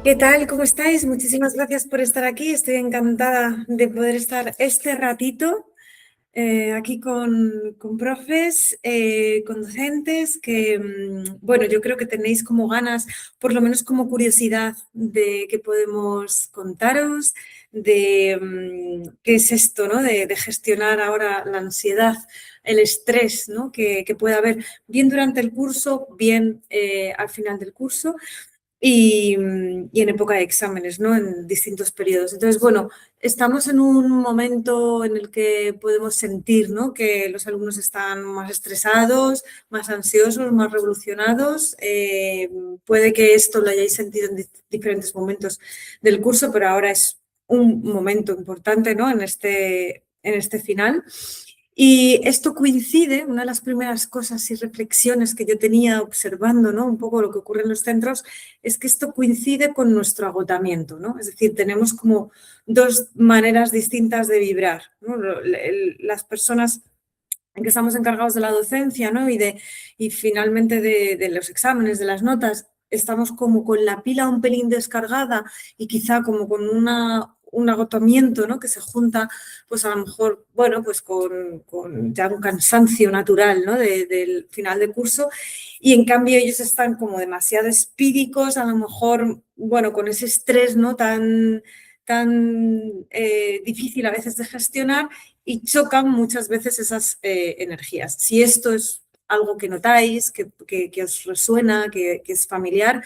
¿Qué tal? ¿Cómo estáis? Muchísimas gracias por estar aquí. Estoy encantada de poder estar este ratito aquí con profes, con docentes que, bueno, yo creo que tenéis como ganas, por lo menos como curiosidad de qué podemos contaros, de qué es esto, ¿no? De gestionar ahora la ansiedad, el estrés, ¿no? Que puede haber bien durante el curso, bien al final del curso y en época de exámenes, ¿no? En distintos periodos. Entonces, bueno, estamos en un momento en el que podemos sentir, ¿no? Que los alumnos están más estresados, más ansiosos, más revolucionados. Puede que esto lo hayáis sentido en diferentes momentos del curso, pero ahora es un momento importante, ¿no? En este final. Y esto coincide, una de las primeras cosas y reflexiones que yo tenía observando, ¿no? Un poco lo que ocurre en los centros, es que esto coincide con nuestro agotamiento, ¿no? Es decir, tenemos como dos maneras distintas de vibrar, ¿no? Las personas que estamos encargados de la docencia, ¿no? Y finalmente de los exámenes, de las notas, estamos como con la pila un pelín descargada y quizá como con un agotamiento, ¿no? Que se junta, pues a lo mejor, bueno, pues con ya un cansancio natural, ¿no? Del final de curso. Y en cambio ellos están como demasiado espídicos, a lo mejor, bueno, con ese estrés, ¿no? Tan difícil a veces de gestionar y chocan muchas veces esas energías. Si esto es algo que notáis, que os resuena, que es familiar,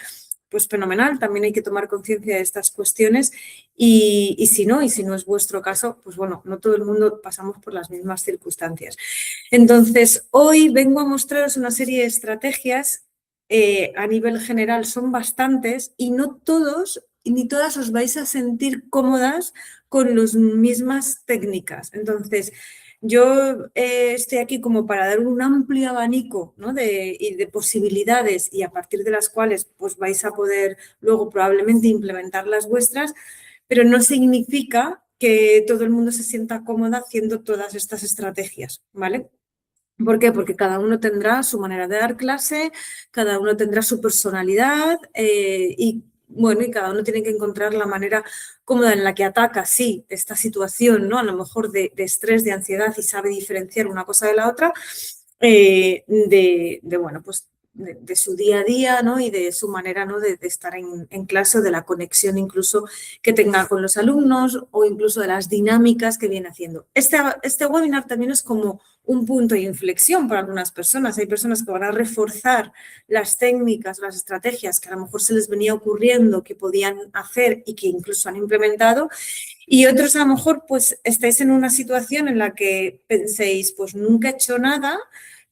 pues fenomenal, también hay que tomar conciencia de estas cuestiones y si no es vuestro caso, pues bueno, no todo el mundo pasamos por las mismas circunstancias. Entonces, hoy vengo a mostraros una serie de estrategias, a nivel general son bastantes y no todos ni todas os vais a sentir cómodas con las mismas técnicas. Entonces, yo estoy aquí como para dar un amplio abanico, ¿no? de posibilidades y a partir de las cuales pues vais a poder luego probablemente implementar las vuestras, pero no significa que todo el mundo se sienta cómoda haciendo todas estas estrategias, ¿vale? ¿Por qué? Porque cada uno tendrá su manera de dar clase, cada uno tendrá su personalidad y bueno, y cada uno tiene que encontrar la manera cómoda en la que ataca, sí, esta situación, ¿no? A lo mejor de estrés, de ansiedad y sabe diferenciar una cosa de la otra, bueno, pues de su día a día, ¿no? Y de su manera, ¿no? de estar en clase o de la conexión incluso que tenga con los alumnos o incluso de las dinámicas que viene haciendo. Este webinar también es como un punto de inflexión para algunas personas. Hay personas que van a reforzar las técnicas, las estrategias que a lo mejor se les venía ocurriendo que podían hacer y que incluso han implementado. Y otros a lo mejor pues estáis en una situación en la que penséis, pues nunca he hecho nada,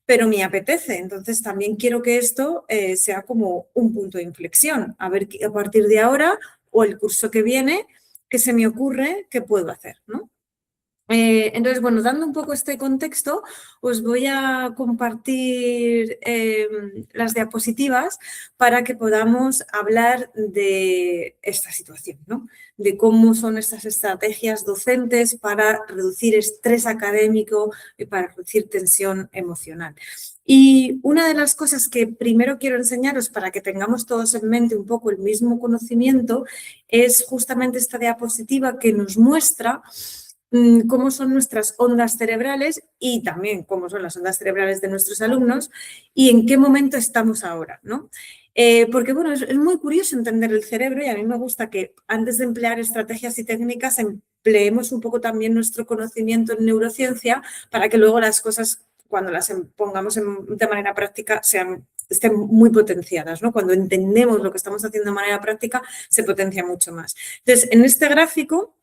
pero me apetece. Entonces también quiero que esto sea como un punto de inflexión. A ver a partir de ahora o el curso que viene, ¿qué se me ocurre? ¿Qué puedo hacer? ¿No? Entonces, bueno, dando un poco este contexto, os voy a compartir las diapositivas para que podamos hablar de esta situación, ¿no? De cómo son estas estrategias docentes para reducir estrés académico y para reducir tensión emocional. Y una de las cosas que primero quiero enseñaros para que tengamos todos en mente un poco el mismo conocimiento es justamente esta diapositiva que nos muestra cómo son nuestras ondas cerebrales y también cómo son las ondas cerebrales de nuestros alumnos y en qué momento estamos ahora, ¿no? Porque, bueno, es muy curioso entender el cerebro y a mí me gusta que antes de emplear estrategias y técnicas empleemos un poco también nuestro conocimiento en neurociencia para que luego las cosas, cuando las pongamos de manera práctica, estén muy potenciadas, ¿no? Cuando entendemos lo que estamos haciendo de manera práctica, se potencia mucho más. Entonces, en este gráfico,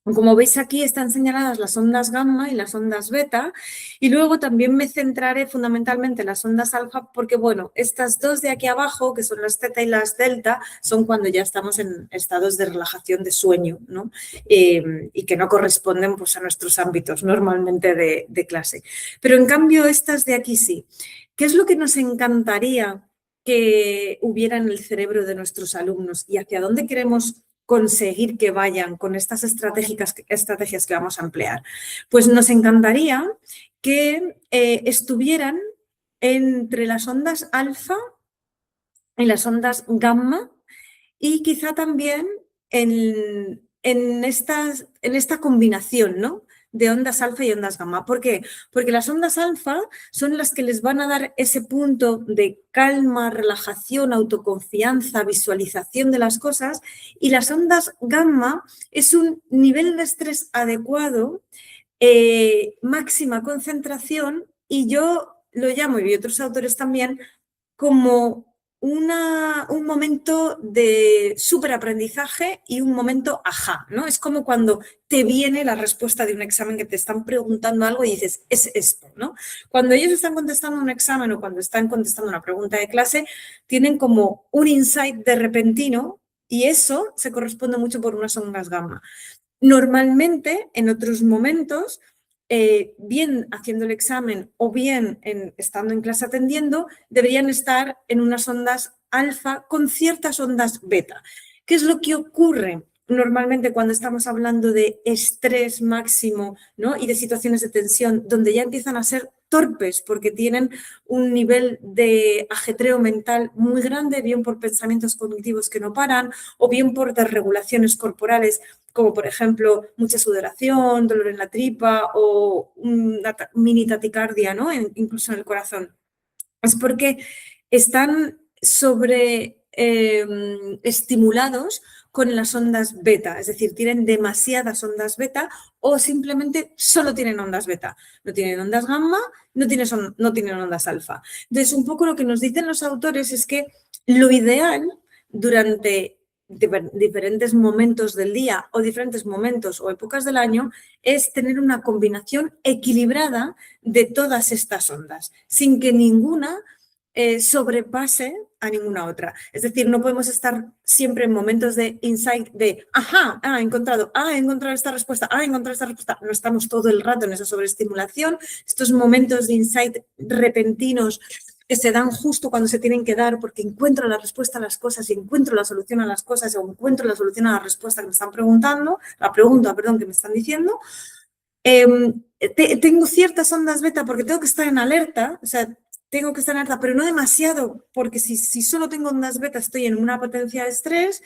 como veis aquí están señaladas las ondas gamma y las ondas beta y luego también me centraré fundamentalmente en las ondas alfa porque, bueno, estas dos de aquí abajo, que son las teta y las delta, son cuando ya estamos en estados de relajación de sueño, ¿no? Y que no corresponden pues, a nuestros ámbitos normalmente de clase. Pero en cambio estas de aquí sí. ¿Qué es lo que nos encantaría que hubiera en el cerebro de nuestros alumnos y hacia dónde queremos conseguir que vayan con estas estrategias que vamos a emplear? Pues nos encantaría que estuvieran entre las ondas alfa y las ondas gamma y quizá también en esta combinación, ¿no?, de ondas alfa y ondas gamma. ¿Por qué? Porque las ondas alfa son las que les van a dar ese punto de calma, relajación, autoconfianza, visualización de las cosas, y las ondas gamma es un nivel de estrés adecuado, máxima concentración, y yo lo llamo, y otros autores también, como un momento de superaprendizaje y un momento ajá, ¿no? Es como cuando te viene la respuesta de un examen, que te están preguntando algo y dices, es esto, ¿no? Cuando ellos están contestando un examen o cuando están contestando una pregunta de clase, tienen como un insight de repentino, y eso se corresponde mucho por unas ondas gamma. Normalmente, en otros momentos, bien haciendo el examen o bien estando en clase atendiendo, deberían estar en unas ondas alfa con ciertas ondas beta. ¿Qué es lo que ocurre normalmente cuando estamos hablando de estrés máximo, ¿no?, y de situaciones de tensión donde ya empiezan a ser torpes porque tienen un nivel de ajetreo mental muy grande, bien por pensamientos cognitivos que no paran o bien por desregulaciones corporales, como por ejemplo mucha sudoración, dolor en la tripa o una mini taticardia, ¿no?, incluso en el corazón? Es porque están estimulados con las ondas beta, es decir, tienen demasiadas ondas beta o simplemente solo tienen ondas beta. No tienen ondas gamma, no tienen ondas alfa. Entonces, un poco lo que nos dicen los autores es que lo ideal durante diferentes momentos del día o diferentes momentos o épocas del año es tener una combinación equilibrada de todas estas ondas, sin que ninguna sobrepase a ninguna otra. Es decir, no podemos estar siempre en momentos de insight de, ajá, he encontrado esta respuesta, he encontrado esta respuesta. No estamos todo el rato en esa sobreestimulación. Estos momentos de insight repentinos que se dan justo cuando se tienen que dar, porque encuentro la respuesta a las cosas y encuentro la solución a las cosas o encuentro la solución a la respuesta que me están preguntando, la pregunta, perdón, que me están diciendo. Tengo ciertas ondas beta porque tengo que estar en alerta, o sea, tengo que estar en alerta, pero no demasiado, porque si solo tengo ondas beta estoy en una potencia de estrés.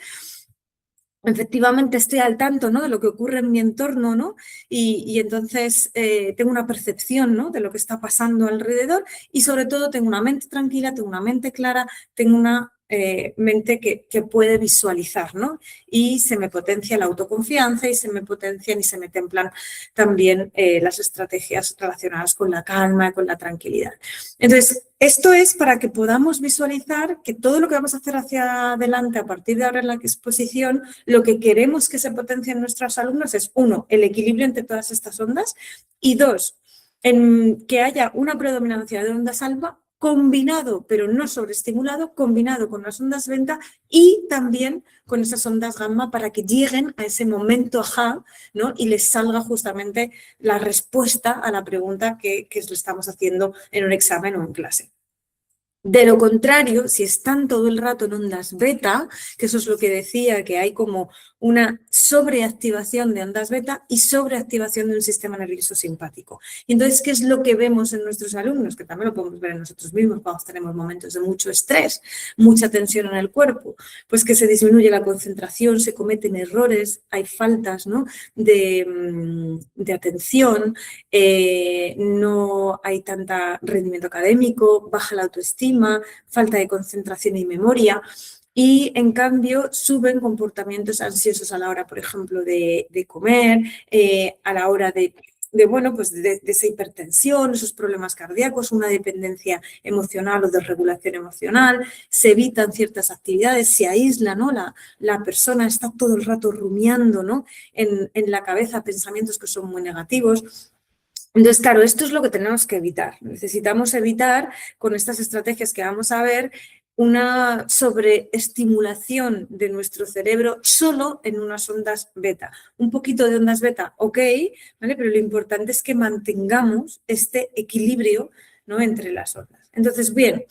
Efectivamente estoy al tanto, ¿no?, de lo que ocurre en mi entorno, ¿no?, y entonces tengo una percepción, ¿no?, de lo que está pasando alrededor, y sobre todo tengo una mente tranquila, tengo una mente clara, tengo una mente que puede visualizar, ¿no?, y se me potencia la autoconfianza y se me potencian y se me templan también las estrategias relacionadas con la calma, con la tranquilidad. Entonces, esto es para que podamos visualizar que todo lo que vamos a hacer hacia adelante a partir de ahora en la exposición, lo que queremos que se potencie en nuestros alumnos es, uno, el equilibrio entre todas estas ondas, y dos, que haya una predominancia de ondas alfa combinado, pero no sobreestimulado, combinado con las ondas beta y también con esas ondas gamma para que lleguen a ese momento ajá, ¿no?, y les salga justamente la respuesta a la pregunta que le estamos haciendo en un examen o en clase. De lo contrario, si están todo el rato en ondas beta, que eso es lo que decía, que hay como una sobreactivación de ondas beta y sobreactivación de un sistema nervioso simpático. Y entonces, ¿qué es lo que vemos en nuestros alumnos? Que también lo podemos ver en nosotros mismos cuando tenemos momentos de mucho estrés, mucha tensión en el cuerpo, pues que se disminuye la concentración, se cometen errores, hay faltas, ¿no?, de atención, no hay tanto rendimiento académico, baja la autoestima, falta de concentración y memoria, y en cambio suben comportamientos ansiosos a la hora, por ejemplo, de comer, a la hora de esa hipertensión, esos problemas cardíacos, una dependencia emocional o desregulación emocional, se evitan ciertas actividades, se aísla, ¿no?, la persona está todo el rato rumiando, ¿no?, en la cabeza pensamientos que son muy negativos. Entonces, claro, esto es lo que tenemos que evitar. Necesitamos evitar, con estas estrategias que vamos a ver, una sobreestimulación de nuestro cerebro solo en unas ondas beta. Un poquito de ondas beta, ok, ¿vale? Pero lo importante es que mantengamos este equilibrio, ¿no?, entre las ondas. Entonces, bien,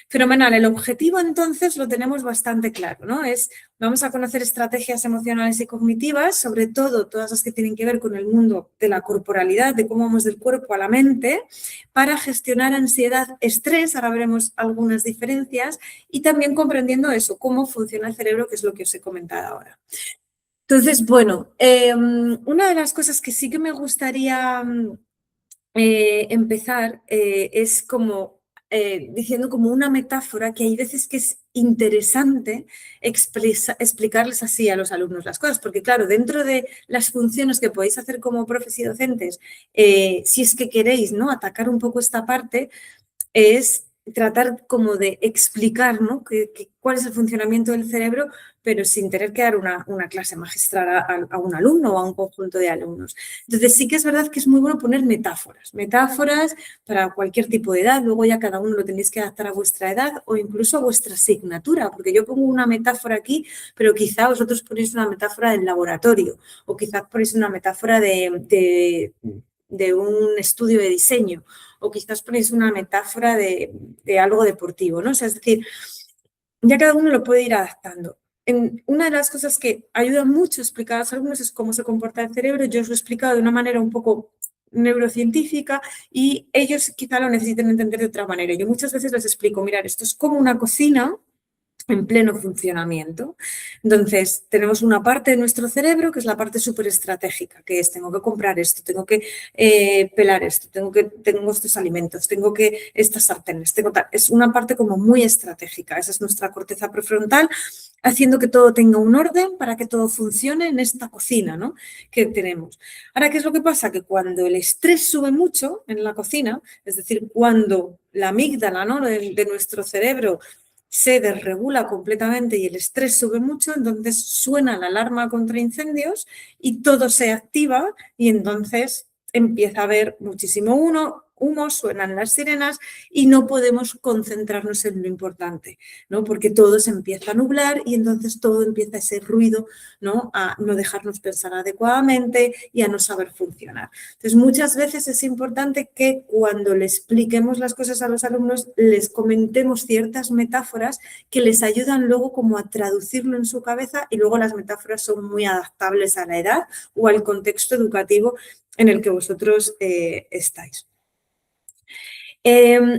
fenomenal. El objetivo entonces lo tenemos bastante claro, ¿no? Vamos a conocer estrategias emocionales y cognitivas, sobre todo todas las que tienen que ver con el mundo de la corporalidad, de cómo vamos del cuerpo a la mente, para gestionar ansiedad, estrés, ahora veremos algunas diferencias, y también comprendiendo eso, cómo funciona el cerebro, que es lo que os he comentado ahora. Entonces, bueno, una de las cosas que sí que me gustaría empezar es como diciendo como una metáfora que hay veces que es interesante explicarles así a los alumnos las cosas, porque claro, dentro de las funciones que podéis hacer como profes y docentes, si es que queréis, ¿no?, atacar un poco esta parte, es tratar como de explicar, ¿no?, cuál es el funcionamiento del cerebro, pero sin tener que dar una clase magistral a un alumno o a un conjunto de alumnos. Entonces sí que es verdad que es muy bueno poner metáforas para cualquier tipo de edad, luego ya cada uno lo tenéis que adaptar a vuestra edad o incluso a vuestra asignatura, porque yo pongo una metáfora aquí, pero quizá vosotros ponéis una metáfora del laboratorio o quizás ponéis una metáfora de un estudio de diseño, o quizás ponéis una metáfora de algo deportivo, ¿no? O sea, es decir, ya cada uno lo puede ir adaptando. Una de las cosas que ayuda mucho a explicar a los alumnos es cómo se comporta el cerebro. Yo os lo he explicado de una manera un poco neurocientífica y ellos quizá lo necesiten entender de otra manera. Yo muchas veces les explico, mirad, esto es como una cocina en pleno funcionamiento. Entonces, tenemos una parte de nuestro cerebro que es la parte súper estratégica, que es tengo que comprar esto, tengo que pelar esto, tengo estos alimentos, tengo que estas sartenes, es una parte como muy estratégica. Esa es nuestra corteza prefrontal, haciendo que todo tenga un orden para que todo funcione en esta cocina, ¿no?, que tenemos. Ahora, ¿qué es lo que pasa? Que cuando el estrés sube mucho en la cocina, es decir, cuando la amígdala, ¿no?, de nuestro cerebro se desregula completamente y el estrés sube mucho, entonces suena la alarma contra incendios y todo se activa y entonces empieza a haber muchísimo humo, suenan las sirenas y no podemos concentrarnos en lo importante, ¿no?, porque todo se empieza a nublar y entonces todo empieza ese ruido, ¿no?, a no dejarnos pensar adecuadamente y a no saber funcionar. Entonces, muchas veces es importante que cuando le expliquemos las cosas a los alumnos, les comentemos ciertas metáforas que les ayudan luego como a traducirlo en su cabeza, y luego las metáforas son muy adaptables a la edad o al contexto educativo en el que vosotros estáis.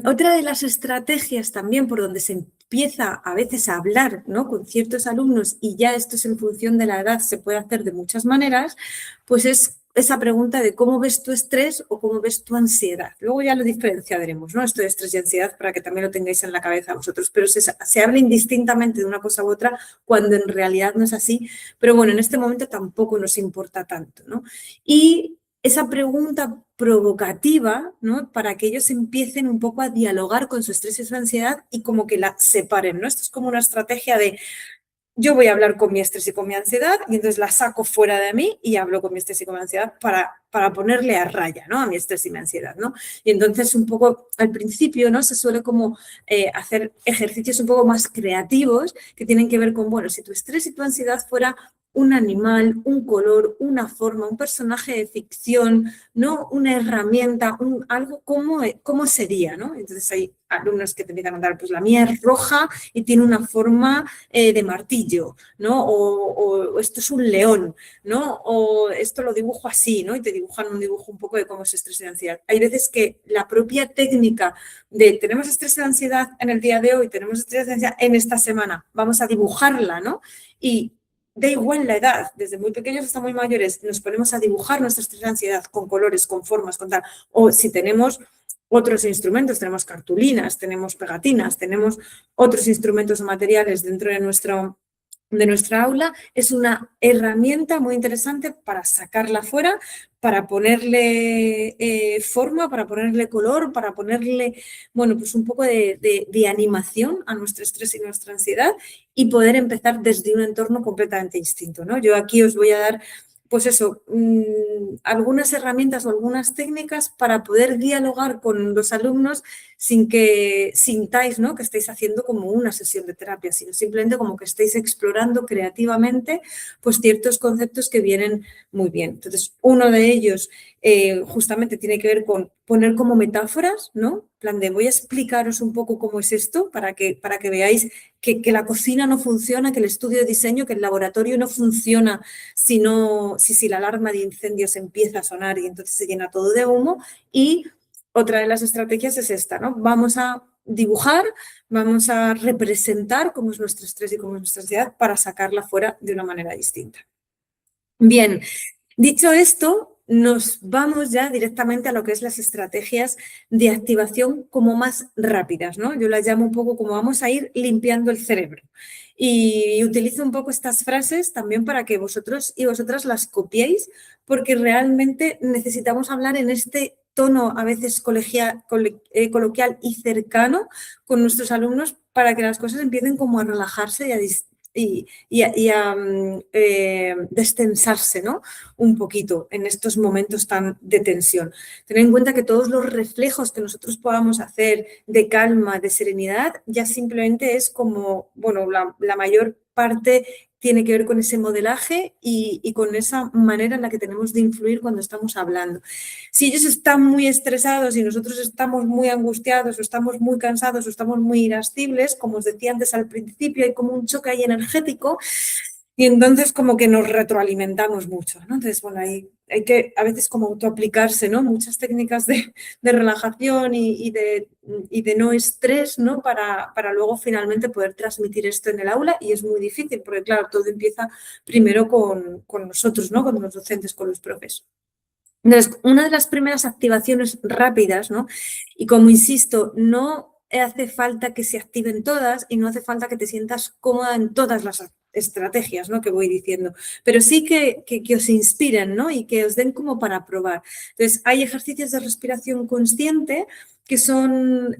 Otra de las estrategias también por donde se empieza a veces a hablar, ¿no?, con ciertos alumnos, y ya esto es en función de la edad, se puede hacer de muchas maneras, pues es esa pregunta de cómo ves tu estrés o cómo ves tu ansiedad. Luego ya lo diferenciaremos, ¿no?, esto de estrés y ansiedad, para que también lo tengáis en la cabeza vosotros, pero se habla indistintamente de una cosa u otra cuando en realidad no es así, pero bueno, en este momento tampoco nos importa tanto, ¿no? Y esa pregunta provocativa, ¿no?, para que ellos empiecen un poco a dialogar con su estrés y su ansiedad y como que la separen, ¿no? Esto es como una estrategia de yo voy a hablar con mi estrés y con mi ansiedad y entonces la saco fuera de mí y hablo con mi estrés y con mi ansiedad para ponerle a raya, ¿no?, a mi estrés y mi ansiedad, ¿no? Y entonces un poco al principio, ¿no?, se suele como hacer ejercicios un poco más creativos que tienen que ver con, bueno, si tu estrés y tu ansiedad fuera un animal, un color, una forma, un personaje de ficción, ¿no?, una herramienta, algo, ¿cómo sería, ¿no? Entonces hay alumnos que te empiezan a dar, pues la mía es roja y tiene una forma de martillo, ¿no? O esto es un león, ¿no? O esto lo dibujo así, ¿no? Y te dibujan un dibujo un poco de cómo es estrés y ansiedad. Hay veces que la propia técnica de tenemos estrés y ansiedad en el día de hoy, tenemos estrés y ansiedad en esta semana, vamos a dibujarla, ¿no? Y da igual la edad, desde muy pequeños hasta muy mayores, nos ponemos a dibujar nuestra estrés y ansiedad con colores, con formas, con tal. O si tenemos otros instrumentos, tenemos cartulinas, tenemos pegatinas, tenemos otros instrumentos o materiales dentro de nuestra aula, es una herramienta muy interesante para sacarla fuera, para ponerle forma, para ponerle color, para ponerle, bueno, pues un poco de animación a nuestro estrés y nuestra ansiedad y poder empezar desde un entorno completamente distinto, ¿no? Yo aquí os voy a dar, pues eso, algunas herramientas o algunas técnicas para poder dialogar con los alumnos sin que sintáis, ¿no?, que estáis haciendo como una sesión de terapia, sino simplemente como que estáis explorando creativamente pues ciertos conceptos que vienen muy bien. Entonces, uno de ellos justamente tiene que ver con poner como metáforas, ¿no? En plan de voy a explicaros un poco cómo es esto para que veáis que la cocina no funciona, que el estudio de diseño, que el laboratorio no funciona si la alarma de incendios empieza a sonar y entonces se llena todo de humo. Y otra de las estrategias es esta, ¿no? Vamos a dibujar, vamos a representar cómo es nuestro estrés y cómo es nuestra ansiedad para sacarla fuera de una manera distinta. Bien, dicho esto, nos vamos ya directamente a lo que es las estrategias de activación como más rápidas, ¿no? Yo las llamo un poco como vamos a ir limpiando el cerebro. Y utilizo un poco estas frases también para que vosotros y vosotras las copiéis, porque realmente necesitamos hablar en este tono a veces coloquial y cercano con nuestros alumnos para que las cosas empiecen como a relajarse y a destensarse, ¿no? Un poquito en estos momentos tan de tensión. Ten en cuenta que todos los reflejos que nosotros podamos hacer de calma, de serenidad, ya simplemente es como, bueno, la mayor parte tiene que ver con ese modelaje y con esa manera en la que tenemos de influir cuando estamos hablando. Si ellos están muy estresados y nosotros estamos muy angustiados o estamos muy cansados o estamos muy irascibles, como os decía antes al principio, hay como un choque ahí energético y entonces como que nos retroalimentamos mucho, ¿no? Entonces, bueno, hay que a veces como autoaplicarse, ¿no? Muchas técnicas de relajación y de no estrés, ¿no? Para luego finalmente poder transmitir esto en el aula y es muy difícil porque, claro, todo empieza primero con nosotros, ¿no? Con los docentes, con los profes. Entonces, una de las primeras activaciones rápidas, ¿no? Y como insisto, no hace falta que se activen todas y no hace falta que te sientas cómoda en todas las estrategias, ¿no? Que voy diciendo, pero sí que os inspiren, ¿no? Y que os den como para probar. Entonces, hay ejercicios de respiración consciente que son,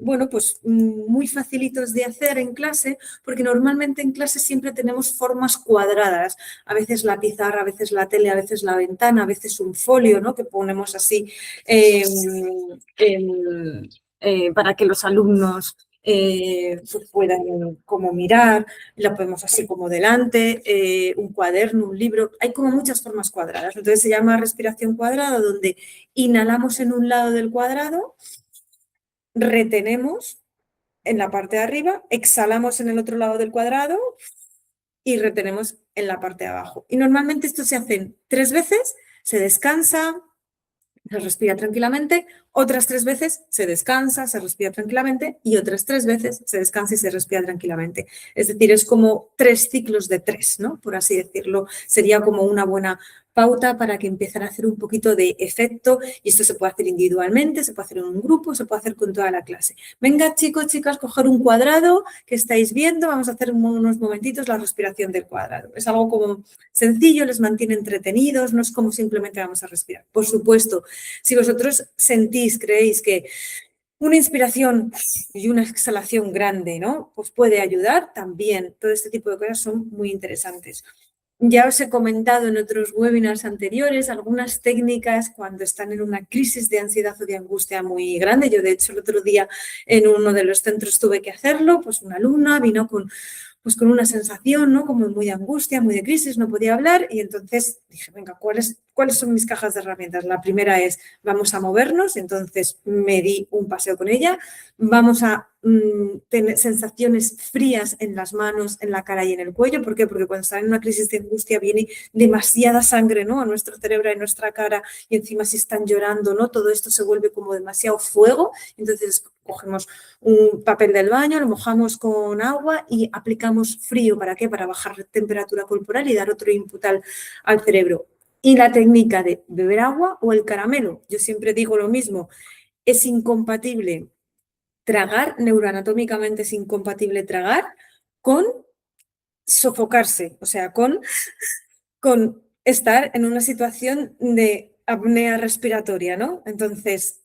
bueno, pues muy facilitos de hacer en clase, porque normalmente en clase siempre tenemos formas cuadradas, a veces la pizarra, a veces la tele, a veces la ventana, a veces un folio, ¿no? Que ponemos así para que los alumnos pues puedan como mirar, la ponemos así como delante, un cuaderno, un libro, hay como muchas formas cuadradas, entonces se llama respiración cuadrada, donde inhalamos en un lado del cuadrado, retenemos en la parte de arriba, exhalamos en el otro lado del cuadrado y retenemos en la parte de abajo. Y normalmente esto se hace 3 veces, se descansa, se respira tranquilamente, otras 3 veces se descansa, se respira tranquilamente y otras 3 veces se descansa y se respira tranquilamente. Es decir, es como 3 ciclos de 3, ¿no? Por así decirlo. Sería como una buena pauta para que empiecen a hacer un poquito de efecto y esto se puede hacer individualmente, se puede hacer en un grupo, se puede hacer con toda la clase. Venga, chicos, chicas, coger un cuadrado que estáis viendo, vamos a hacer unos momentitos la respiración del cuadrado. Es algo como sencillo, les mantiene entretenidos, no es como simplemente vamos a respirar. Por supuesto, si vosotros sentís, creéis que una inspiración y una exhalación grande, ¿no? Pues puede ayudar también. Todo este tipo de cosas son muy interesantes. Ya os he comentado en otros webinars anteriores algunas técnicas cuando están en una crisis de ansiedad o de angustia muy grande. Yo, de hecho, el otro día en uno de los centros tuve que hacerlo, pues una alumna vino con una sensación, ¿no? Como muy de angustia, muy de crisis, no podía hablar y entonces dije, venga, ¿cuáles son mis cajas de herramientas? La primera es, vamos a movernos, entonces me di un paseo con ella, vamos a tener sensaciones frías en las manos, en la cara y en el cuello. ¿Por qué? Porque cuando están en una crisis de angustia viene demasiada sangre, ¿no? A nuestro cerebro y a nuestra cara y encima si están llorando, ¿no? Todo esto se vuelve como demasiado fuego, entonces cogemos un papel del baño, lo mojamos con agua y aplicamos frío. ¿Para qué? Para bajar la temperatura corporal y dar otro input al cerebro. Y la técnica de beber agua o el caramelo. Yo siempre digo lo mismo, es incompatible tragar, neuroanatómicamente es incompatible tragar con sofocarse, o sea, con estar en una situación de apnea respiratoria, ¿no? Entonces,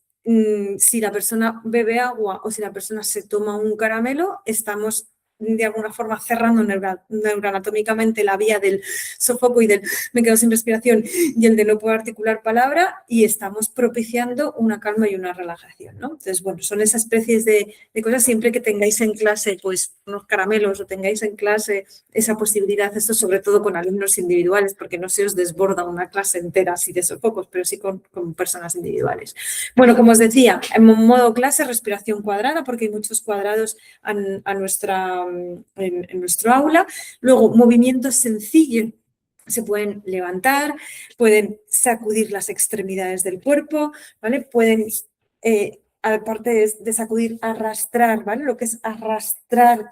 si la persona bebe agua o si la persona se toma un caramelo, estamos de alguna forma cerrando neuroanatómicamente la vía del sofoco y del me quedo sin respiración y el de no poder articular palabra, y estamos propiciando una calma y una relajación, ¿no? Entonces, bueno, son esas especies de cosas. Siempre que tengáis en clase pues unos caramelos o tengáis en clase esa posibilidad, esto sobre todo con alumnos individuales, porque no se os desborda una clase entera así de sofocos, pero sí con personas individuales. Bueno, como os decía, en modo clase, respiración cuadrada, porque hay muchos cuadrados en nuestro aula. Luego, movimientos sencillos. Se pueden levantar, pueden sacudir las extremidades del cuerpo, ¿vale? Pueden, aparte de sacudir, arrastrar, ¿vale? Lo que es arrastrar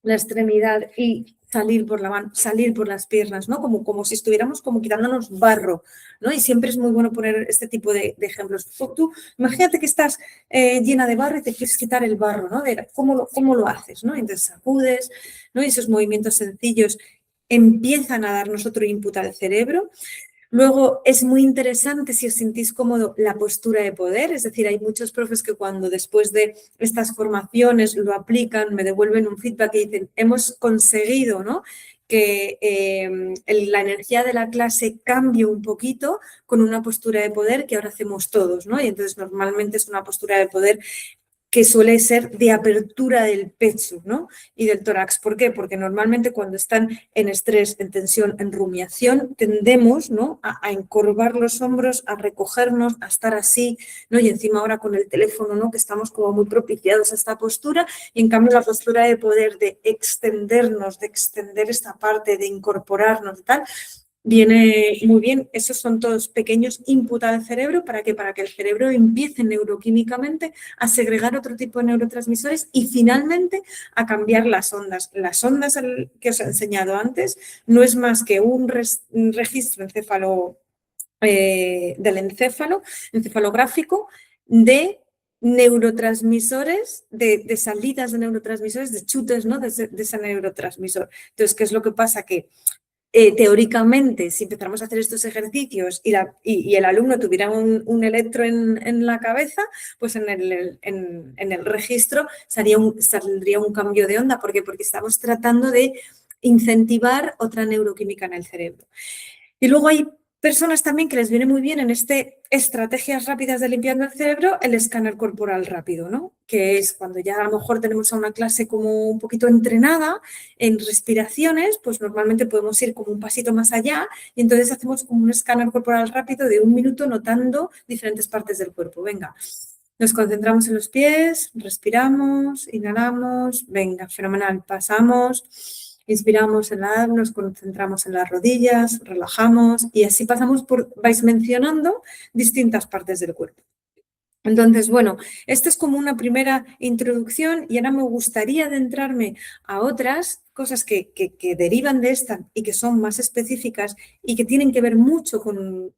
la extremidad y salir por la mano, salir por las piernas, ¿no? Como si estuviéramos como quitándonos barro, ¿no? Y siempre es muy bueno poner este tipo de ejemplos. Tú imagínate que estás llena de barro y te quieres quitar el barro, ¿no? ¿Cómo lo haces, ¿no? Entonces sacudes, ¿no? Y esos movimientos sencillos empiezan a darnos otro input al cerebro. Luego, es muy interesante, si os sentís cómodo, la postura de poder. Es decir, hay muchos profes que cuando después de estas formaciones lo aplican, me devuelven un feedback y dicen, hemos conseguido, ¿no?, que la energía de la clase cambie un poquito con una postura de poder que ahora hacemos todos, ¿no? Y entonces normalmente es una postura de poder que suele ser de apertura del pecho, ¿no?, y del tórax. ¿Por qué? Porque normalmente cuando están en estrés, en tensión, en rumiación, tendemos, ¿no?, a encorvar los hombros, a recogernos, a estar así, ¿no? Y encima ahora con el teléfono, ¿no?, que estamos como muy propiciados a esta postura, y en cambio la postura de poder, de extendernos, de extender esta parte, de incorporarnos y tal, viene muy bien. Esos son todos pequeños input al cerebro. ¿Para qué? Para que el cerebro empiece neuroquímicamente a segregar otro tipo de neurotransmisores y finalmente a cambiar las ondas. Las ondas que os he enseñado antes no es más que un registro del encefalográfico de neurotransmisores, de salidas de neurotransmisores, de chutes, ¿no?, de ese neurotransmisor. Entonces, ¿qué es lo que pasa? Que teóricamente, si empezáramos a hacer estos ejercicios y el alumno tuviera un electro en la cabeza, pues en el registro saldría un cambio de onda. ¿Por qué? Porque estamos tratando de incentivar otra neuroquímica en el cerebro. Y luego hay personas también que les viene muy bien en estrategias rápidas de limpiando el cerebro, el escáner corporal rápido, ¿no? Que es cuando ya a lo mejor tenemos a una clase como un poquito entrenada en respiraciones, pues normalmente podemos ir como un pasito más allá y entonces hacemos como un escáner corporal rápido de 1 minuto notando diferentes partes del cuerpo. Venga, nos concentramos en los pies, respiramos, inhalamos, venga, fenomenal, pasamos. Inspiramos en la nos concentramos en las rodillas, relajamos y así vais mencionando distintas partes del cuerpo. Entonces, bueno, esto es como una primera introducción y ahora me gustaría adentrarme a otras cosas que derivan de esta y que son más específicas y que tienen que ver mucho con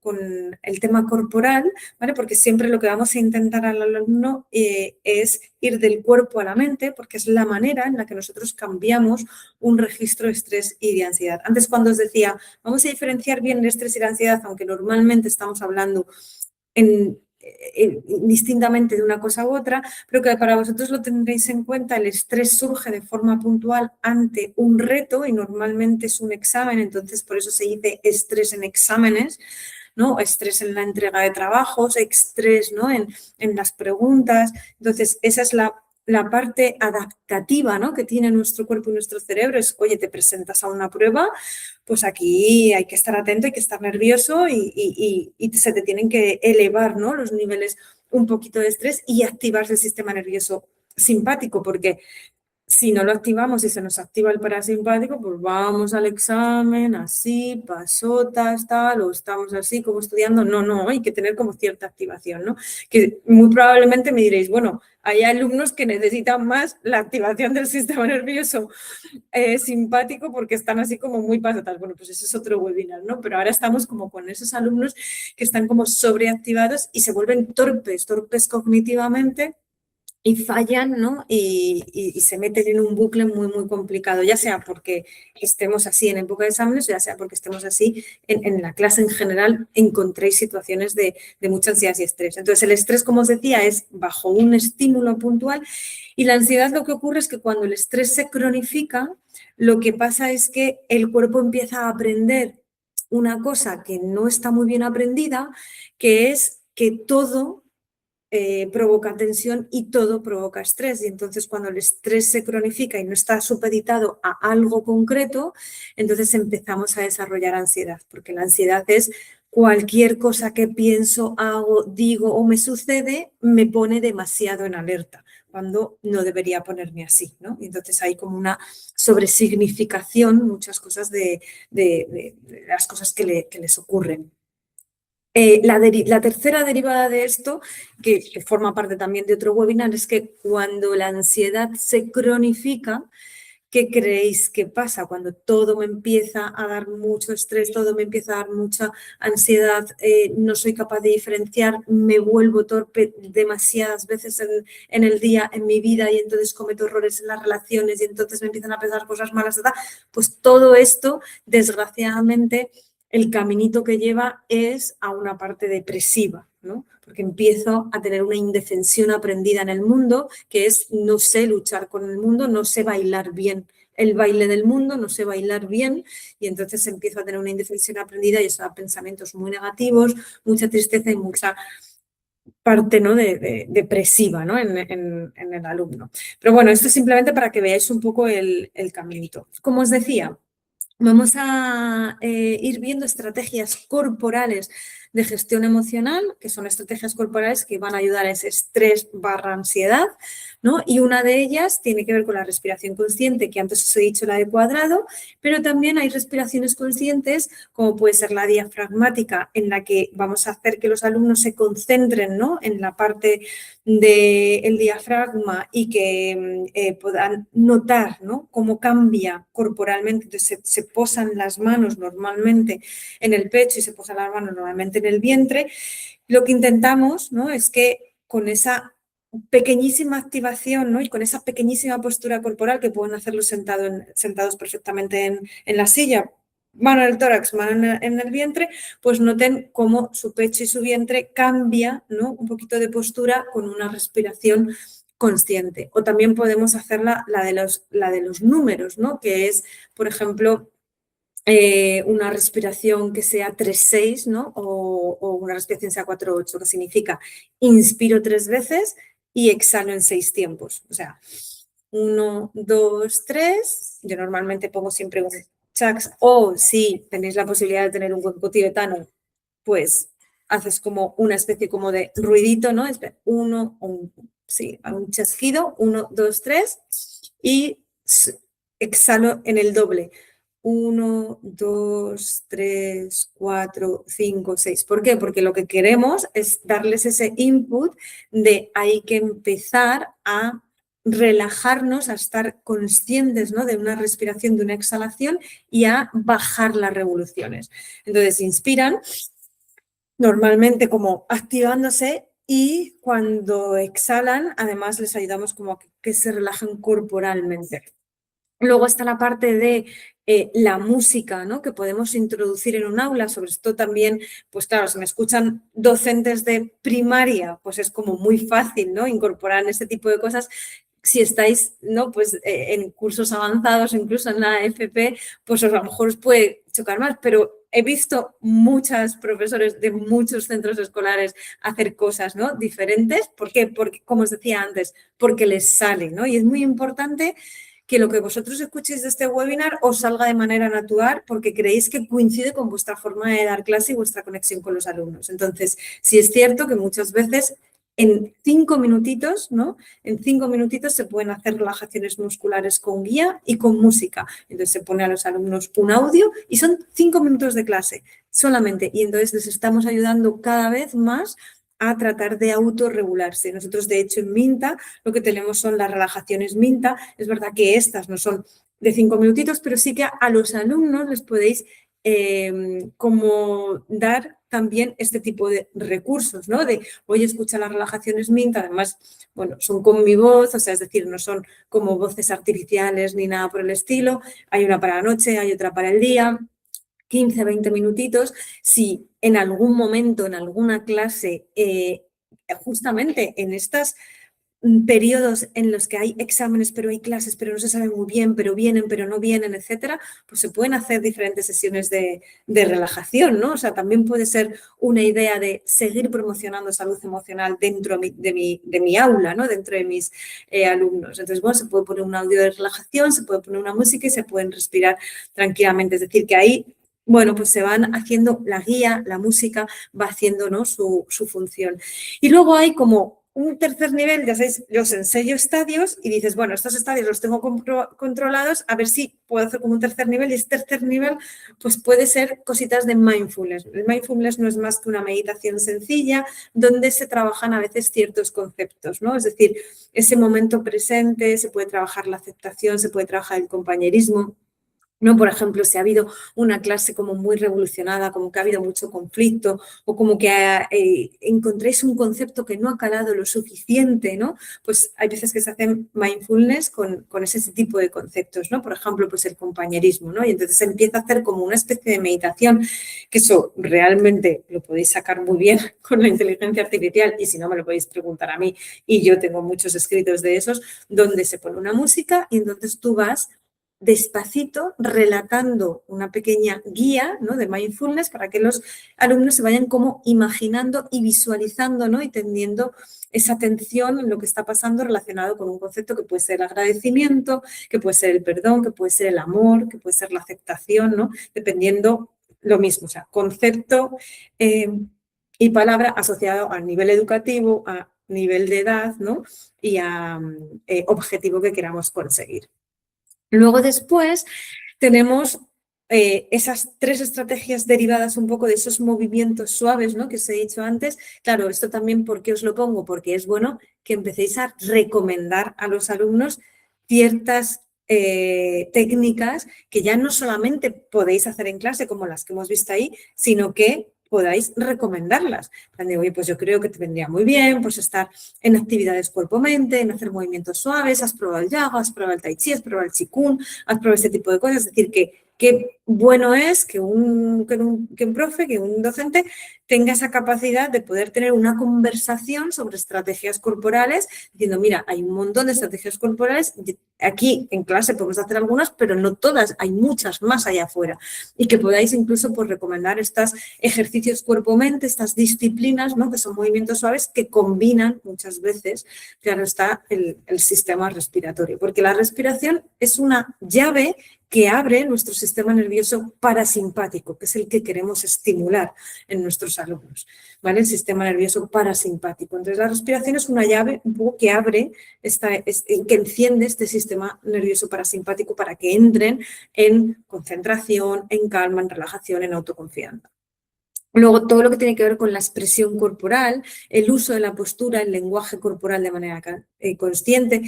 el tema corporal, ¿vale? Porque siempre lo que vamos a intentar al alumno es ir del cuerpo a la mente, porque es la manera en la que nosotros cambiamos un registro de estrés y de ansiedad. Antes, cuando os decía, vamos a diferenciar bien el estrés y la ansiedad, aunque normalmente estamos hablando distintamente de una cosa u otra, pero que para vosotros lo tendréis en cuenta. El estrés surge de forma puntual ante un reto y normalmente es un examen, entonces por eso se dice estrés en exámenes, ¿no? Estrés en la entrega de trabajos, estrés, ¿no?, en las preguntas. Entonces esa es la parte adaptativa, ¿no?, que tiene nuestro cuerpo y nuestro cerebro. Es, oye, te presentas a una prueba, pues aquí hay que estar atento, hay que estar nervioso y se te tienen que elevar, ¿no?, los niveles un poquito de estrés y activarse el sistema nervioso simpático, porque si no lo activamos y se nos activa el parasimpático, pues vamos al examen así, pasotas, tal, o estamos así como estudiando. No, hay que tener como cierta activación, ¿no? Que muy probablemente me diréis, bueno, hay alumnos que necesitan más la activación del sistema nervioso simpático porque están así como muy pasotas. Bueno, pues eso es otro webinar, ¿no? Pero ahora estamos como con esos alumnos que están como sobreactivados y se vuelven torpes cognitivamente, y fallan, ¿no? Y se meten en un bucle muy, muy complicado, ya sea porque estemos así en época de exámenes, o ya sea porque estemos así en la clase en general, encontréis situaciones de mucha ansiedad y estrés. Entonces, el estrés, como os decía, es bajo un estímulo puntual Y la ansiedad lo que ocurre es que cuando el estrés se cronifica, lo que pasa es que el cuerpo empieza a aprender una cosa que no está muy bien aprendida, que es que todo provoca tensión y todo provoca estrés. Y entonces cuando el estrés se cronifica y no está supeditado a algo concreto, entonces empezamos a desarrollar ansiedad, porque la ansiedad es cualquier cosa que pienso, hago, digo o me sucede, me pone demasiado en alerta, cuando no debería ponerme así, ¿no? Y entonces hay como una sobresignificación, muchas cosas de las cosas que les ocurren. La tercera derivada de esto, que forma parte también de otro webinar, es que cuando la ansiedad se cronifica, ¿qué creéis que pasa? Cuando todo me empieza a dar mucho estrés, todo me empieza a dar mucha ansiedad, no soy capaz de diferenciar, me vuelvo torpe demasiadas veces en el día, en mi vida, y entonces cometo errores en las relaciones y entonces me empiezan a pasar cosas malas, ¿verdad? Pues todo esto, desgraciadamente, el caminito que lleva es a una parte depresiva, ¿no? Porque empiezo a tener una indefensión aprendida en el mundo, que es no sé luchar con el mundo, no sé bailar bien el baile del mundo, no sé bailar bien, y entonces empiezo a tener una indefensión aprendida y eso da pensamientos muy negativos, mucha tristeza y mucha parte, ¿no? Depresiva, ¿no? En el alumno. Pero bueno, esto es simplemente para que veáis un poco el caminito. Como os decía, vamos a ir viendo estrategias corporales de gestión emocional, que son estrategias corporales que van a ayudar a ese estrés barra ansiedad, ¿no? Y una de ellas tiene que ver con la respiración consciente, que antes os he dicho la de cuadrado, pero también hay respiraciones conscientes, como puede ser la diafragmática, en la que vamos a hacer que los alumnos se concentren, ¿no? En la parte del diafragma y que puedan notar, ¿no? Cómo cambia corporalmente. Entonces se posan las manos normalmente en el pecho y se posan las manos normalmente en el vientre. Lo que intentamos, ¿no? Es que con esa pequeñísima activación, ¿no? Y con esa pequeñísima postura corporal que pueden hacerlo sentados perfectamente en la silla, mano en el tórax, mano en el vientre, pues noten cómo su pecho y su vientre cambia, ¿no? Un poquito de postura con una respiración consciente. O también podemos hacer la de los números, ¿no? Que es, por ejemplo, una respiración que sea 3-6, ¿no? O una respiración sea 4-8, que significa inspiro 3 veces y exhalo en 6 tiempos. O sea, 1, 2, 3. Yo normalmente pongo siempre un chax, o si tenéis la posibilidad de tener un cuenco tibetano, pues haces como una especie como de ruidito, ¿no? Es uno, sí, un chasquido, 1, 2, 3 y exhalo en el doble. 1, 2, 3, 4, 5, 6. ¿Por qué? Porque lo que queremos es darles ese input de hay que empezar a relajarnos, a estar conscientes, ¿no? De una respiración, de una exhalación y a bajar las revoluciones. Entonces inspiran, normalmente como activándose, y cuando exhalan, además les ayudamos como a que se relajen corporalmente. Luego está la parte de la música, ¿no? Que podemos introducir en un aula, sobre esto también, pues claro, si me escuchan docentes de primaria, pues es como muy fácil, ¿no? Incorporar este tipo de cosas. Si estáis, ¿no? Pues en cursos avanzados, incluso en la FP, pues a lo mejor os puede chocar más, pero he visto muchos profesores de muchos centros escolares hacer cosas, ¿no? Diferentes. ¿Por qué? Porque, como os decía antes, porque les sale, ¿no? Y es muy importante que lo que vosotros escuchéis de este webinar os salga de manera natural porque creéis que coincide con vuestra forma de dar clase y vuestra conexión con los alumnos. Entonces, sí es cierto que muchas veces en 5 minutitos, ¿no? En 5 minutitos se pueden hacer relajaciones musculares con guía y con música. Entonces se pone a los alumnos un audio y son 5 minutos de clase solamente. Y entonces les estamos ayudando cada vez más a tratar de autorregularse. Nosotros, de hecho, en Minta lo que tenemos son las relajaciones Minta. Es verdad que estas no son de 5 minutitos, pero sí que a los alumnos les podéis como dar también este tipo de recursos, ¿no? De, oye, escucha las relajaciones Minta, además, bueno, son con mi voz, o sea, es decir, no son como voces artificiales ni nada por el estilo. Hay una para la noche, hay otra para el día. 15, 20 minutitos, si en algún momento, en alguna clase, justamente en estas periodos en los que hay exámenes, pero hay clases, pero no se sabe muy bien, pero vienen, pero no vienen, etcétera, pues se pueden hacer diferentes sesiones de relajación, ¿no? O sea, también puede ser una idea de seguir promocionando salud emocional dentro de mi aula, ¿no? Dentro de mis alumnos. Entonces, bueno, se puede poner un audio de relajación, se puede poner una música y se pueden respirar tranquilamente. Es decir, que ahí, bueno, pues se van haciendo la guía, la música va haciendo, ¿no? su función. Y luego hay como un tercer nivel, ya sabéis, yo os enseño estadios y dices, bueno, estos estadios los tengo controlados, a ver si puedo hacer como un tercer nivel, y este tercer nivel pues puede ser cositas de mindfulness. El mindfulness no es más que una meditación sencilla donde se trabajan a veces ciertos conceptos, ¿no? Es decir, ese momento presente, se puede trabajar la aceptación, se puede trabajar el compañerismo. ¿No? Por ejemplo, si ha habido una clase como muy revolucionada, como que ha habido mucho conflicto o como que encontréis un concepto que no ha calado lo suficiente, ¿no? Pues hay veces que se hacen mindfulness con ese tipo de conceptos, ¿no? Por ejemplo, pues el compañerismo, ¿no? Y entonces se empieza a hacer como una especie de meditación, que eso realmente lo podéis sacar muy bien con la inteligencia artificial y si no me lo podéis preguntar a mí y yo tengo muchos escritos de esos, donde se pone una música y entonces tú vas despacito, relatando una pequeña guía, ¿no? De mindfulness para que los alumnos se vayan como imaginando y visualizando, ¿no? Y teniendo esa atención en lo que está pasando relacionado con un concepto que puede ser el agradecimiento, que puede ser el perdón, que puede ser el amor, que puede ser la aceptación, ¿no? Dependiendo lo mismo, o sea, concepto y palabra asociado al nivel educativo, a nivel de edad, ¿no? Y a objetivo que queramos conseguir. Luego después tenemos esas tres estrategias derivadas un poco de esos movimientos suaves, ¿no? Que os he dicho antes. Claro, esto también, ¿por qué os lo pongo? Porque es bueno que empecéis a recomendar a los alumnos ciertas técnicas que ya no solamente podéis hacer en clase como las que hemos visto ahí, sino que podáis recomendarlas. De, oye, pues yo creo que te vendría muy bien pues estar en actividades cuerpo-mente, en hacer movimientos suaves, has probado el yoga, has probado el tai chi, has probado el qigong, has probado este tipo de cosas. Es decir, que qué bueno es que un profe, que un docente tenga esa capacidad de poder tener una conversación sobre estrategias corporales, diciendo, mira, hay un montón de estrategias corporales, aquí en clase podemos hacer algunas, pero no todas, hay muchas más allá afuera. Y que podáis incluso pues, recomendar estos ejercicios cuerpo-mente, estas disciplinas, ¿no? Que son movimientos suaves que combinan muchas veces, claro está, el sistema respiratorio. Porque la respiración es una llave que abre nuestro sistema nervioso parasimpático, que es el que queremos estimular en nuestros alumnos, ¿vale? El sistema nervioso parasimpático. Entonces, la respiración es una llave un poco que abre, que enciende este sistema nervioso parasimpático para que entren en concentración, en calma, en relajación, en autoconfianza. Luego, todo lo que tiene que ver con la expresión corporal, el uso de la postura, el lenguaje corporal de manera consciente,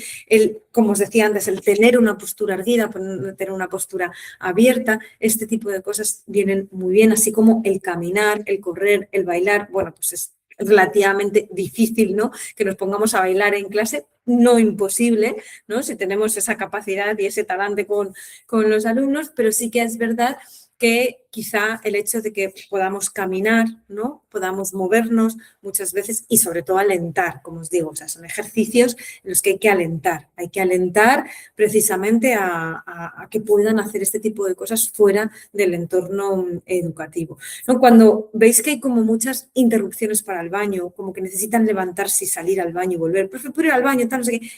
como os decía antes, el tener una postura erguida, tener una postura abierta, este tipo de cosas vienen muy bien, así como el caminar, el correr, el bailar. Bueno, pues es relativamente difícil, ¿no? Que nos pongamos a bailar en clase, no imposible, ¿no? Si tenemos esa capacidad y ese talante con los alumnos, pero sí que es verdad que quizá el hecho de que podamos caminar, ¿no? Podamos movernos muchas veces y sobre todo alentar, como os digo, o sea, son ejercicios en los que hay que alentar precisamente a que puedan hacer este tipo de cosas fuera del entorno educativo, ¿no? Cuando veis que hay como muchas interrupciones para el baño, como que necesitan levantarse y salir al baño y volver, profe, ¿puedo ir al baño? Tal, no sé qué.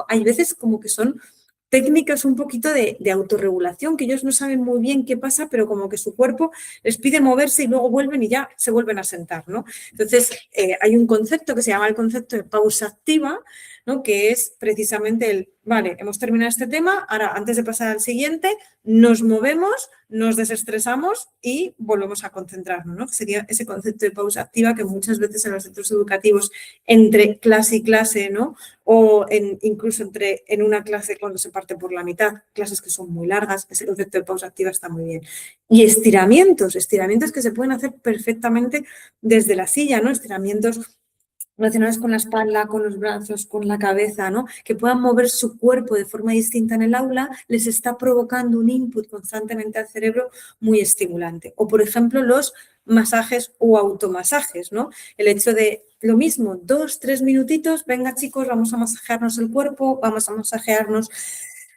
Hay veces como que son técnicas un poquito de autorregulación, que ellos no saben muy bien qué pasa, pero como que su cuerpo les pide moverse y luego vuelven y ya se vuelven a sentar, ¿no? Entonces, hay un concepto que se llama el concepto de pausa activa, ¿no? Que es precisamente el, vale, hemos terminado este tema, ahora antes de pasar al siguiente, nos movemos, nos desestresamos y volvemos a concentrarnos, ¿no? Sería ese concepto de pausa activa que muchas veces en los centros educativos, entre clase y clase, ¿no? O incluso en una clase cuando se parte por la mitad, clases que son muy largas, ese concepto de pausa activa está muy bien. Y estiramientos que se pueden hacer perfectamente desde la silla, ¿no? Estiramientos relacionados con la espalda, con los brazos, con la cabeza, ¿no? Que puedan mover su cuerpo de forma distinta en el aula, les está provocando un input constantemente al cerebro muy estimulante. O, por ejemplo, los masajes o automasajes, ¿no? El hecho de lo mismo, 2, 3 minutitos, venga chicos, vamos a masajearnos el cuerpo, vamos a masajearnos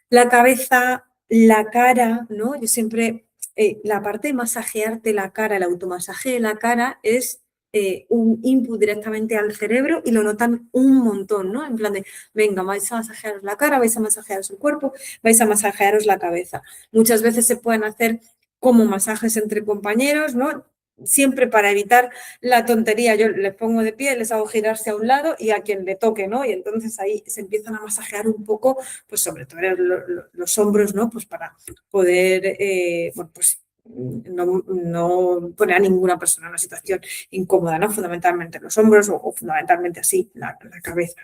la cabeza, la cara, ¿no? Yo siempre, la parte de masajearte la cara, el automasaje de la cara es un input directamente al cerebro y lo notan un montón, ¿no? En plan de, venga, vais a masajearos la cara, vais a masajearos el cuerpo, vais a masajearos la cabeza. Muchas veces se pueden hacer como masajes entre compañeros, ¿no? Siempre para evitar la tontería, yo les pongo de pie, les hago girarse a un lado y a quien le toque, ¿no? Y entonces ahí se empiezan a masajear un poco, pues sobre todo los hombros, ¿no? Pues para poder, bueno, pues no poner a ninguna persona en una situación incómoda, ¿no? Fundamentalmente los hombros o fundamentalmente así la cabeza.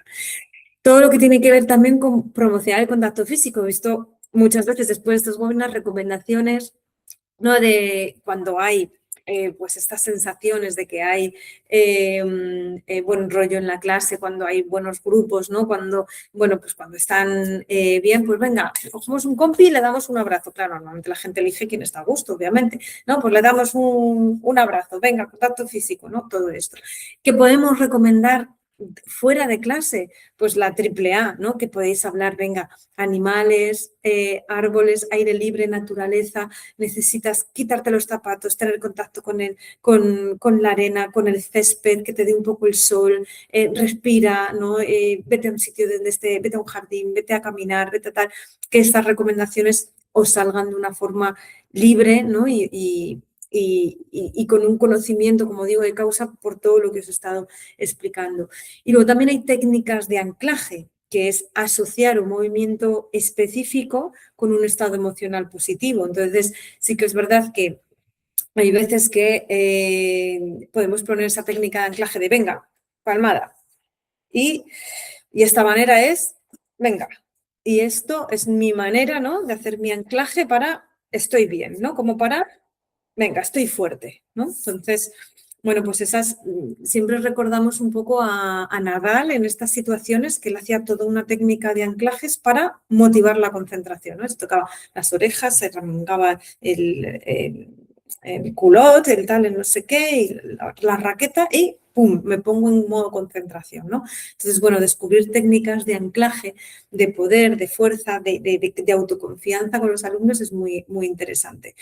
Todo lo que tiene que ver también con promocionar el contacto físico. He visto muchas veces después de estos webinars recomendaciones, ¿no? De cuando hay pues estas sensaciones de que hay buen rollo en la clase, cuando hay buenos grupos, ¿no? Cuando, bueno, pues cuando están bien, pues venga, cogemos un compi y le damos un abrazo. Claro, normalmente la gente elige quien está a gusto, obviamente, ¿no? Pues le damos un abrazo, venga, contacto físico, ¿no? Todo esto. ¿Qué podemos recomendar fuera de clase? Pues la AAA, ¿no? Que podéis hablar, venga, animales, árboles, aire libre, naturaleza, necesitas quitarte los zapatos, tener contacto con la arena, con el césped, que te dé un poco el sol, respira, ¿no? Vete a un sitio donde esté, vete a un jardín, vete a caminar, vete a tal, que estas recomendaciones os salgan de una forma libre, ¿no? Y con un conocimiento, como digo, de causa por todo lo que os he estado explicando. Y luego también hay técnicas de anclaje, que es asociar un movimiento específico con un estado emocional positivo. Entonces, sí que es verdad que hay veces que podemos poner esa técnica de anclaje de venga, palmada. Y esta manera es, venga, y esto es mi manera, ¿no? De hacer mi anclaje para estoy bien, ¿no? Como para, venga, estoy fuerte, ¿no? Entonces, bueno, pues esas, siempre recordamos un poco a Nadal en estas situaciones, que él hacía toda una técnica de anclajes para motivar la concentración, ¿no? Se tocaba las orejas, se remangaba el culot, el tal, el no sé qué, y la raqueta y ¡pum!, me pongo en modo concentración, ¿no? Entonces, bueno, descubrir técnicas de anclaje, de poder, de fuerza, de autoconfianza con los alumnos es muy, muy interesante.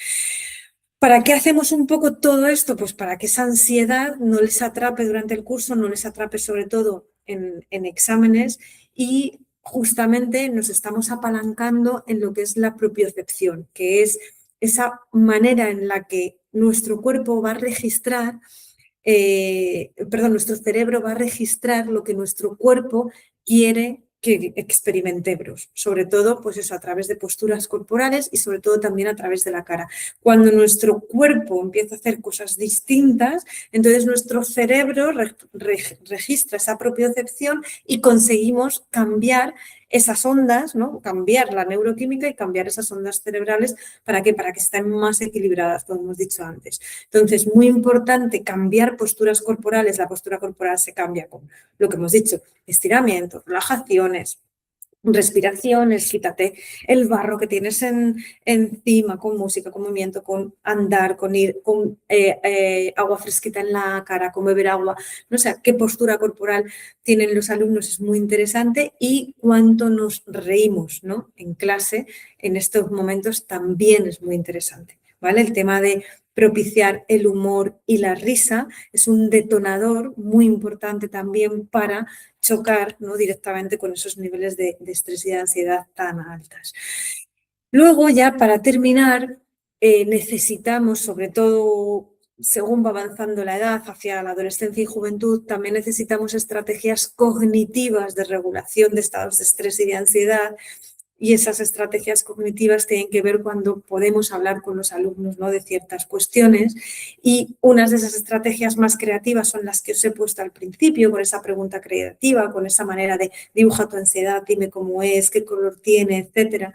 ¿Para qué hacemos un poco todo esto? Pues para que esa ansiedad no les atrape durante el curso, no les atrape sobre todo en exámenes y justamente nos estamos apalancando en lo que es la propiocepción, que es esa manera en la que nuestro cuerpo va a registrar, nuestro cerebro va a registrar lo que nuestro cuerpo quiere que experimentemos, sobre todo, pues eso, a través de posturas corporales y sobre todo también a través de la cara. Cuando nuestro cuerpo empieza a hacer cosas distintas, entonces nuestro cerebro registra esa propiocepción y conseguimos cambiar esas ondas, ¿no? Cambiar la neuroquímica y cambiar esas ondas cerebrales. ¿Para qué? Para que estén más equilibradas, como hemos dicho antes. Entonces, muy importante cambiar posturas corporales. La postura corporal se cambia con lo que hemos dicho, estiramientos, relajaciones, respiraciones, quítate el barro que tienes encima, con música, con movimiento, con andar, con ir, con agua fresquita en la cara, con beber agua. No sé, qué postura corporal tienen los alumnos es muy interesante y cuánto nos reímos, ¿no? En clase, en estos momentos también es muy interesante, ¿vale? El tema de propiciar el humor y la risa es un detonador muy importante también para chocar, ¿no?, directamente con esos niveles de estrés y de ansiedad tan altas. Luego, ya para terminar, necesitamos, sobre todo según va avanzando la edad hacia la adolescencia y juventud, también necesitamos estrategias cognitivas de regulación de estados de estrés y de ansiedad. Y esas estrategias cognitivas tienen que ver cuando podemos hablar con los alumnos, ¿no?, de ciertas cuestiones. Y unas de esas estrategias más creativas son las que os he puesto al principio, con esa pregunta creativa, con esa manera de dibuja tu ansiedad, dime cómo es, qué color tiene, etcétera,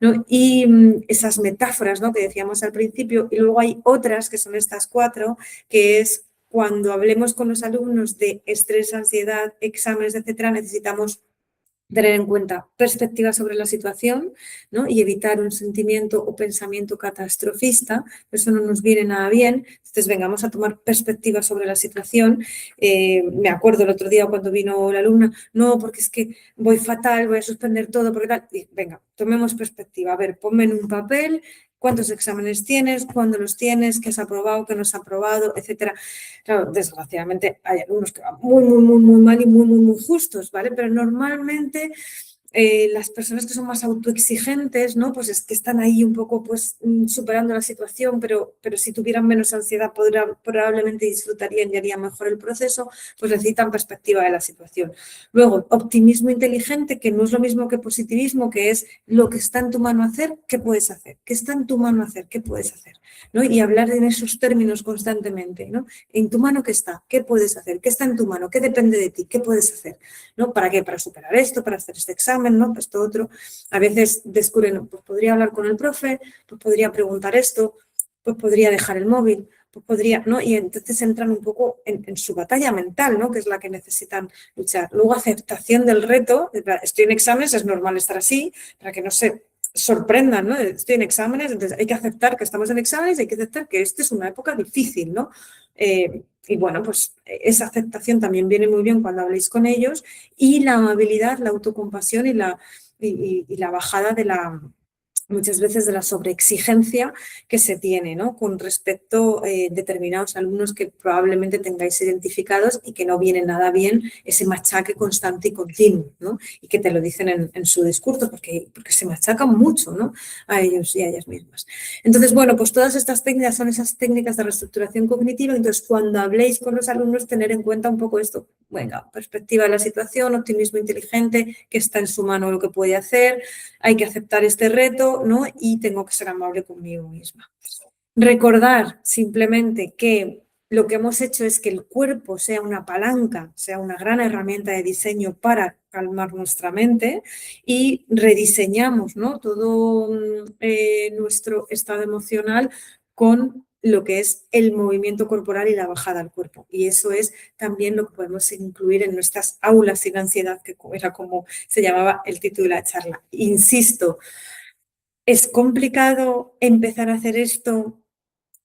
¿no? Y esas metáforas, ¿no?, que decíamos al principio. Y luego hay otras que son estas 4, que es cuando hablemos con los alumnos de estrés, ansiedad, exámenes, etcétera, necesitamos tener en cuenta perspectiva sobre la situación, ¿no? Y evitar un sentimiento o pensamiento catastrofista, eso no nos viene nada bien. Entonces, vengamos a tomar perspectiva sobre la situación. Me acuerdo el otro día cuando vino la alumna, no, porque es que voy fatal, voy a suspender todo, porque tal. Y, venga, tomemos perspectiva. A ver, ponme en un papel cuántos exámenes tienes, cuándo los tienes, qué has aprobado, qué no has aprobado, etcétera. Claro, desgraciadamente hay algunos que van muy mal y muy justos, ¿vale? Pero normalmente las personas que son más autoexigentes, ¿no? Pues es que están ahí un poco pues superando la situación, pero si tuvieran menos ansiedad probablemente disfrutarían y harían mejor el proceso, pues necesitan perspectiva de la situación. Luego, optimismo inteligente, que no es lo mismo que positivismo, que es lo que está en tu mano hacer, ¿qué puedes hacer? ¿Qué está en tu mano hacer? ¿Qué puedes hacer? ¿No? Y hablar en esos términos constantemente, ¿no? ¿En tu mano qué está? ¿Qué puedes hacer? ¿Qué está en tu mano? ¿Qué depende de ti? ¿Qué puedes hacer? ¿No? ¿Para qué? Para superar esto, para hacer este examen, ¿no? Esto otro. A veces descubren, pues podría hablar con el profe, pues podría preguntar esto, pues podría dejar el móvil, pues podría, ¿no? Y entonces entran un poco en su batalla mental, ¿no? Que es la que necesitan luchar. Luego, aceptación del reto. Estoy en exámenes, es normal estar así, para que no se sorprendan, ¿no? Estoy en exámenes, entonces hay que aceptar que estamos en exámenes, hay que aceptar que esta es una época difícil, ¿no? Y bueno, pues esa aceptación también viene muy bien cuando habléis con ellos, y la amabilidad, la autocompasión y la bajada de la, muchas veces de la sobreexigencia que se tiene, ¿no? Con respecto a determinados alumnos que probablemente tengáis identificados y que no viene nada bien ese machaque constante y continuo, ¿no? Y que te lo dicen en su discurso porque se machacan mucho, ¿no? A ellos y a ellas mismas. Entonces, bueno, pues todas estas técnicas son esas técnicas de reestructuración cognitiva. Entonces, cuando habléis con los alumnos, tener en cuenta un poco esto. Venga, perspectiva de la situación, optimismo inteligente, que está en su mano lo que puede hacer, hay que aceptar este reto, ¿no? Y tengo que ser amable conmigo misma. Recordar simplemente que lo que hemos hecho es que el cuerpo sea una palanca, sea una gran herramienta de diseño para calmar nuestra mente, y rediseñamos, ¿no? Todo nuestro estado emocional con lo que es el movimiento corporal y la bajada al cuerpo. Y eso es también lo que podemos incluir en nuestras aulas sin ansiedad, que era como se llamaba el título de la charla. Insisto, es complicado empezar a hacer esto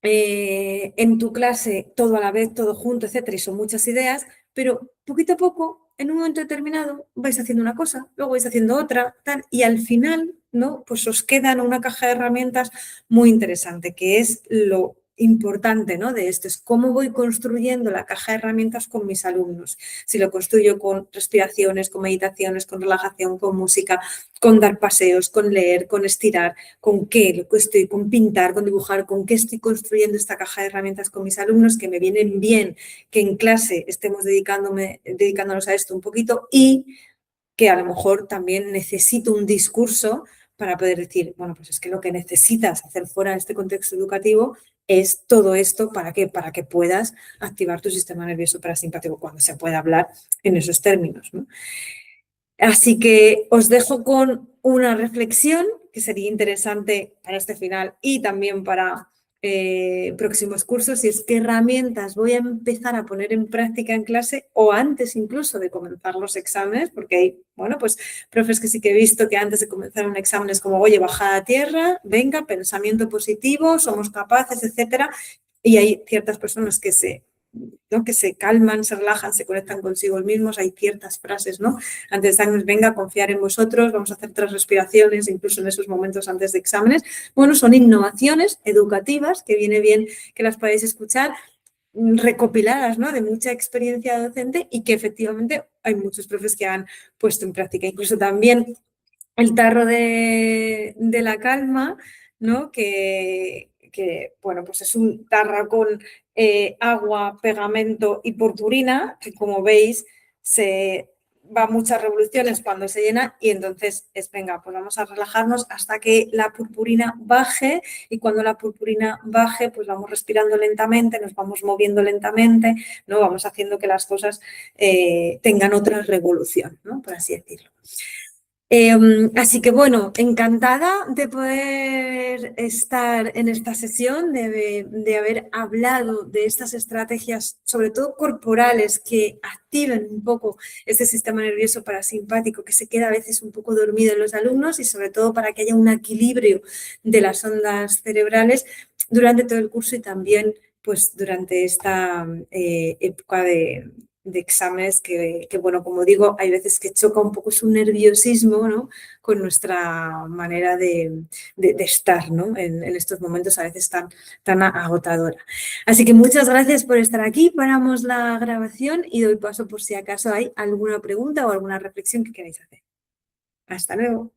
en tu clase, todo a la vez, todo junto, etcétera, y son muchas ideas, pero poquito a poco, en un momento determinado, vais haciendo una cosa, luego vais haciendo otra, tal, y al final, ¿no? Pues os quedan una caja de herramientas muy interesante, que es lo importante, ¿no? De esto, es cómo voy construyendo la caja de herramientas con mis alumnos. Si lo construyo con respiraciones, con meditaciones, con relajación, con música, con dar paseos, con leer, con estirar, con qué estoy, con pintar, con dibujar, con qué estoy construyendo esta caja de herramientas con mis alumnos, que me vienen bien que en clase estemos dedicándonos a esto un poquito, y que a lo mejor también necesito un discurso para poder decir, bueno, pues es que lo que necesitas hacer fuera de este contexto educativo es todo esto. ¿Para qué? Para que puedas activar tu sistema nervioso parasimpático cuando se pueda hablar en esos términos, ¿no? Así que os dejo con una reflexión que sería interesante para este final y también para próximos cursos, y es qué herramientas voy a empezar a poner en práctica en clase o antes incluso de comenzar los exámenes, porque hay, bueno, pues profes que sí que he visto que antes de comenzar un examen es como, oye, bajada a tierra, venga, pensamiento positivo, somos capaces, etcétera, y hay ciertas personas ¿no? que se calman, se relajan, se conectan consigo mismos. Hay ciertas frases, ¿no? Antes de exámenes, venga, confiar en vosotros, vamos a hacer 3 respiraciones, incluso en esos momentos antes de exámenes. Bueno, son innovaciones educativas que viene bien que las podáis escuchar, recopiladas, ¿no? De mucha experiencia docente, y que efectivamente hay muchos profes que han puesto en práctica. Incluso también el tarro de la calma, ¿no? Bueno, pues es un tarro con agua, pegamento y purpurina, que como veis se va muchas revoluciones cuando se llena, y entonces venga, pues vamos a relajarnos hasta que la purpurina baje, y cuando la purpurina baje, pues vamos respirando lentamente, nos vamos moviendo lentamente, ¿no? Vamos haciendo que las cosas tengan otra revolución, ¿no? Por así decirlo. Así que bueno, encantada de poder estar en esta sesión, de haber hablado de estas estrategias, sobre todo corporales, que activen un poco este sistema nervioso parasimpático que se queda a veces un poco dormido en los alumnos y sobre todo para que haya un equilibrio de las ondas cerebrales durante todo el curso y también pues durante esta época de exámenes que, bueno, como digo, hay veces que choca un poco su nerviosismo, ¿no? Con nuestra manera de estar, ¿no? En estos momentos a veces tan agotadora. Así que muchas gracias por estar aquí, paramos la grabación y doy paso por si acaso hay alguna pregunta o alguna reflexión que queráis hacer. Hasta luego.